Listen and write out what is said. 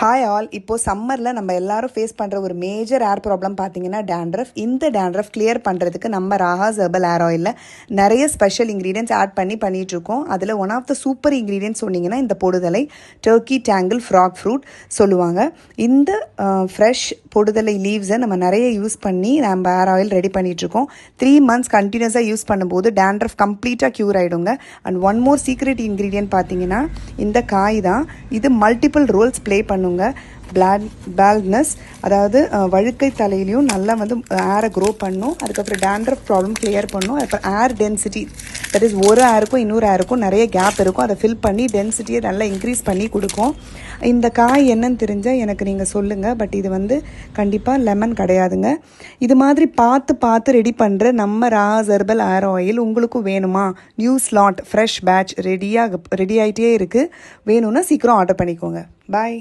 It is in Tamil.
Hi all. இப்போ சம்மரில் நம்ம எல்லாரும் ஃபேஸ் பண்ணுற ஒரு மேஜர் ஏர் ப்ராப்ளம் பார்த்தீங்கன்னா டேண்ட்ரஃப். இந்த டேண்ட்ரஃப் கிளியர் பண்ணுறதுக்கு நம்ம ராஹாஸ் ஹெர்பல் ஏர் ஆயிலில் நிறைய ஸ்பெஷல் இன்க்ரீடியன்ட்ஸ் ஆட் பண்ணிகிட்ருக்கோம். அதில் one of the super ingredients சொன்னீங்கன்னா இந்த பொடுதலை டர்க்கி டேங்கிள் ஃப்ராக் ஃப்ரூட் சொல்லுவாங்க. இந்த ஃப்ரெஷ் பொடுதலை லீவ்ஸை நம்ம நிறைய யூஸ் பண்ணி நம்ம ஏர் ஆயில் ரெடி பண்ணிகிட்ருக்கோம். 3 months கண்டினியூஸாக யூஸ் பண்ணும்போது டேண்ட்ரஃப் கம்ப்ளீட்டாக க்யூர் ஆகிடுங்க. And one more secret ingredient பார்த்தீங்கன்னா இந்த காய் தான். இது மல்டிபிள் ரோல்ஸ் ப்ளே பண்ணுங்க. பேல்ட்னஸ், அதாவது வழுக்கை தலையிலையும் நல்லா ஏரை க்ரோ பண்ணும். அதுக்கப்புறம் டேண்ட்ரஃப் ப்ராப்ளம் கிளியர் பண்ணும். அப்புறம் ஏர் டென்சிட்டி, தட் இஸ் ஒரு ஏருக்கும் இன்னொரு ஏருக்கும் நிறைய கேப் இருக்கும், அதை ஃபில் பண்ணி டென்சிட்டியை நல்லா இன்க்ரீஸ் பண்ணி கொடுக்கும். இந்த காய் என்னன்னு தெரிஞ்சால் எனக்கு நீங்கள் சொல்லுங்கள். பட் இது கண்டிப்பாக லெமன் கிடையாதுங்க. இது மாதிரி பார்த்து ரெடி பண்ணுற நம்ம ராஹாஸ் ஹெர்பல் ஏர் ஆயில் உங்களுக்கும் வேணுமா? New slot fresh batch ready ஆகிட்டே இருக்குது. வேணும்னா சீக்கிரம் ஆர்டர் பண்ணிக்கோங்க. பாய்.